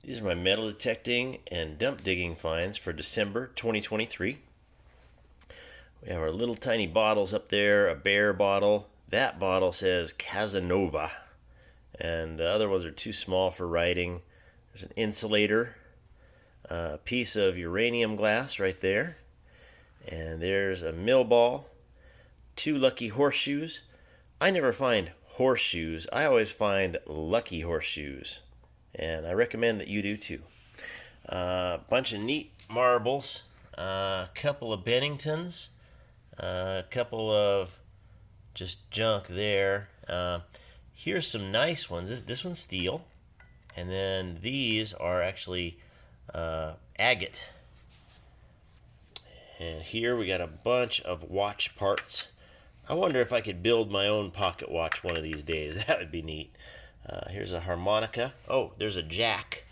These are my metal detecting and dump digging finds for December 2023. We have our little tiny bottles up there, a bear bottle. That bottle says Casanova, and the other ones are too small for writing. There's an insulator, a piece of uranium glass right there, and there's a mill ball, 2 lucky horseshoes. I never find horseshoes, I always find lucky horseshoes, and I recommend that you do too. A bunch of neat marbles, a couple of Benningtons, a couple of just junk there. Here's some nice ones. This one's steel, and then these are actually agate. And here we got a bunch of watch parts. I wonder if I could build my own pocket watch one of these days. That would be neat. Here's a harmonica. Oh, there's a jack.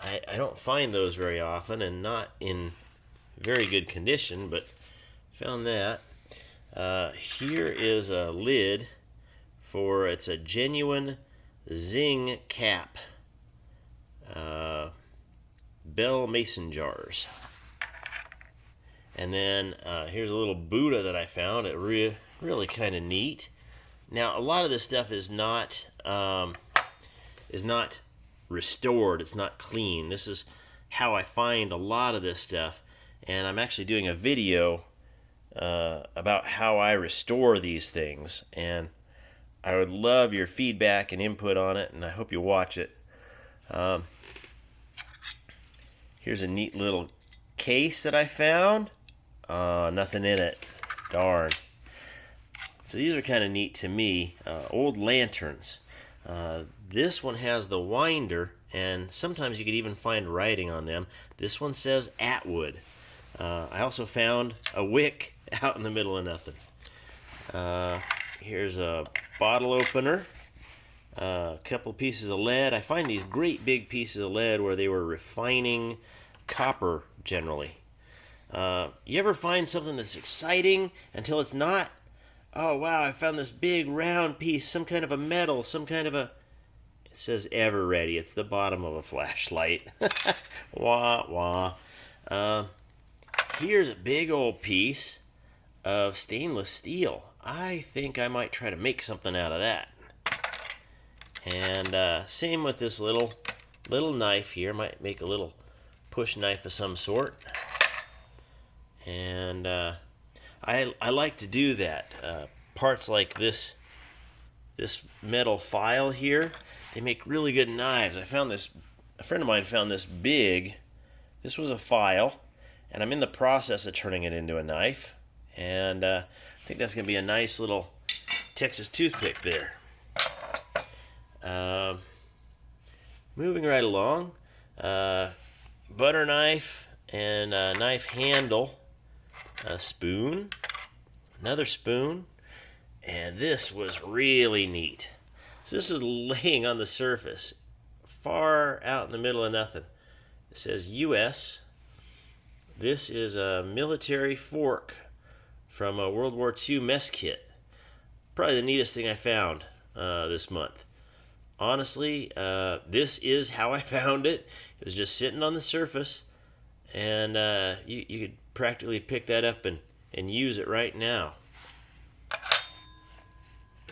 I don't find those very often, and not in very good condition, but found that. Here is a lid for, it's a genuine Zing cap. Bell mason jars. And then here's a little Buddha that I found. It really kind of neat. Now, a lot of this stuff is not restored. It's not clean. This is how I find a lot of this stuff, and I'm actually doing a video about how I restore these things, and I would love your feedback and input on it, and I hope you watch it. Here's a neat little case that I found. Nothing in it. Darn. So these are kind of neat to me. Old lanterns. This one has the winder, and sometimes you could even find writing on them. This one says Atwood. I also found a wick out in the middle of nothing. Here's a bottle opener. A couple pieces of lead. I find these great big pieces of lead where they were refining copper generally. You ever find something that's exciting until it's not? Oh wow, I found this big round piece, some kind of a metal, some kind of a... It says Ever Ready. It's the bottom of a flashlight. Wah wah. Here's a big old piece of stainless steel. I think I might try to make something out of that. And same with this little knife here. Might make a little push knife of some sort. And I like to do that. Parts like this metal file here, they make really good knives. A friend of mine found this big. This was a file, and I'm in the process of turning it into a knife. And I think that's going to be a nice little Texas toothpick there. Moving right along, butter knife and a knife handle, a spoon, another spoon, and this was really neat. So this is laying on the surface, far out in the middle of nothing. It says U.S. This is a military fork from a World War II mess kit. Probably the neatest thing I found this month. Honestly, this is how I found it. It was just sitting on the surface, and you could practically pick that up and use it right now.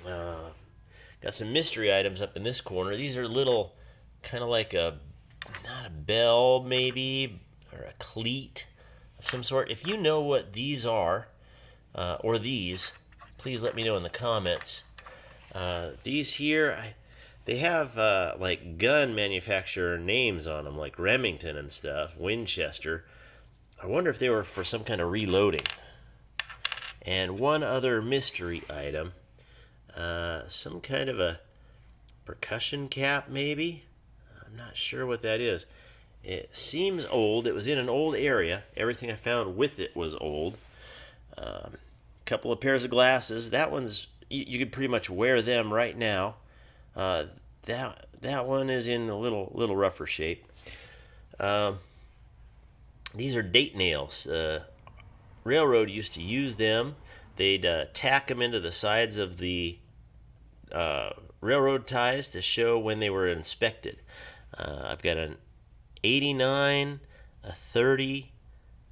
Got some mystery items up in this corner. These are little, kind of like not a bell maybe, or a cleat of some sort. If you know what these are, or these, please let me know in the comments. These here, they have like gun manufacturer names on them, like Remington and stuff, Winchester. I wonder if they were for some kind of reloading. And one other mystery item, some kind of a percussion cap maybe? I'm not sure what that is. It seems old. It was in an old area. Everything I found with it was old. Couple of pairs of glasses. That one's, you could pretty much wear them right now. That one is in a little rougher shape. These are date nails. Railroad used to use them. They'd tack them into the sides of the railroad ties to show when they were inspected. I've got 89, a 30,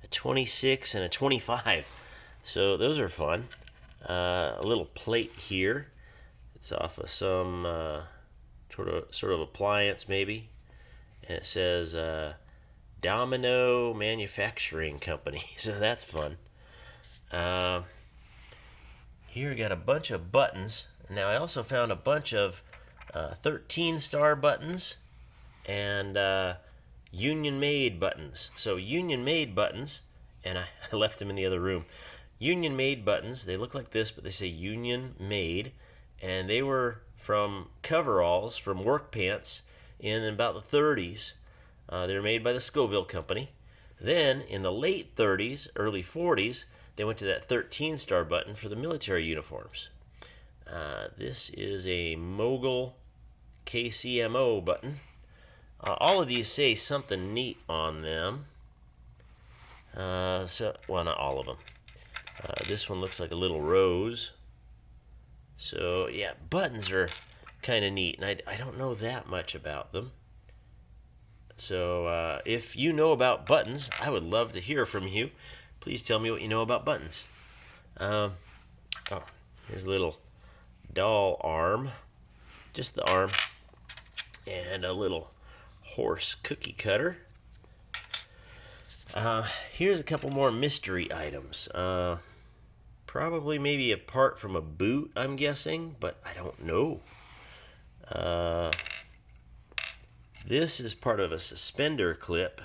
a 26, and a 25. So those are fun. A little plate here. It's off of some sort of appliance maybe. And it says Domino Manufacturing Company. So that's fun. Here we got a bunch of buttons. Now I also found a bunch of 13-star buttons and union-made buttons. So union-made buttons, and I left them in the other room. Union-made buttons, they look like this, but they say union-made, and they were from coveralls, from work pants in about the 30s. They were made by the Scoville Company. Then, in the late 30s, early 40s, they went to that 13-star button for the military uniforms. This is a Mogul KCMO button. All of these say something neat on them. Well, not all of them. This one looks like a little rose. So, yeah, buttons are kind of neat, and I don't know that much about them. So, if you know about buttons, I would love to hear from you. Please tell me what you know about buttons. Here's a little doll arm. Just the arm. And a little horse cookie cutter. Here's a couple more mystery items. Probably maybe a part from a boot, I'm guessing, but I don't know. This is part of a suspender clip,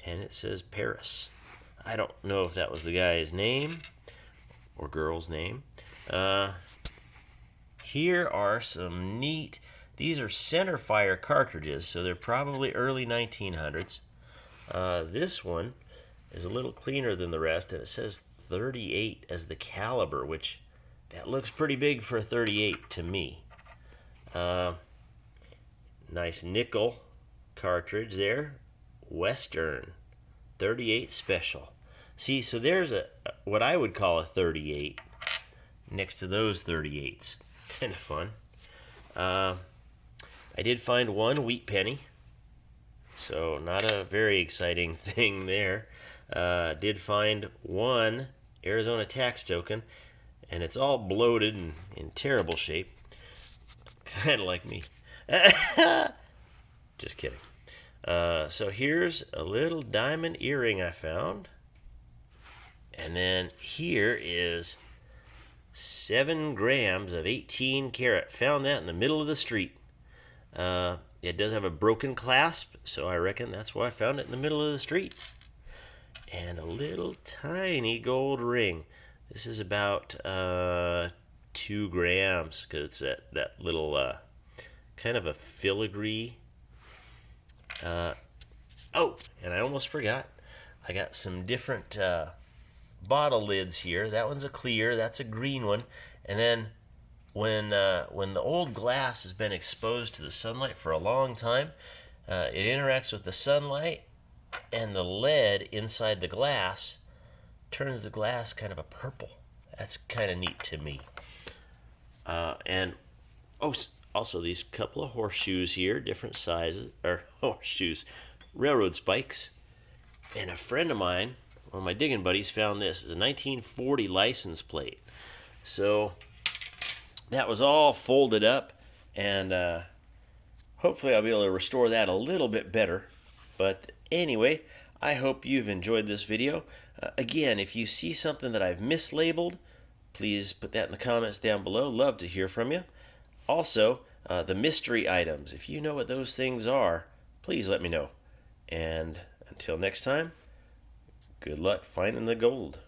and it says Paris. I don't know if that was the guy's name or girl's name. Here are some neat, these are centerfire cartridges, so they're probably early 1900s. This one is a little cleaner than the rest, and it says 38 as the caliber, which that looks pretty big for a 38 to me. Nice nickel cartridge there. Western 38 Special. See, so there's what I would call a 38 next to those 38s. Kind of fun. I did find one wheat penny, so not a very exciting thing there. Did find one Arizona tax token, and it's all bloated and in terrible shape. Kind of like me. Just kidding. So here's a little diamond earring I found. And then here is 7 grams of 18 karat. Found that in the middle of the street. It does have a broken clasp, so I reckon that's why I found it in the middle of the street. And a little tiny gold ring. This is about 2 grams, because it's that little kind of a filigree. Oh, and I almost forgot. I got some different bottle lids here. That one's a clear, that's a green one. And then when the old glass has been exposed to the sunlight for a long time, it interacts with the sunlight, and the lead inside the glass turns the glass kind of a purple. That's kind of neat to me. And also these couple of horseshoes here, different sizes, or horseshoes, railroad spikes. And a friend of mine, one of my digging buddies, found this. It's a 1940 license plate. So that was all folded up, and hopefully I'll be able to restore that a little bit better. But anyway, I hope you've enjoyed this video. Again, if you see something that I've mislabeled, please put that in the comments down below. Love to hear from you. Also, the mystery items. If you know what those things are, please let me know. And until next time, good luck finding the gold.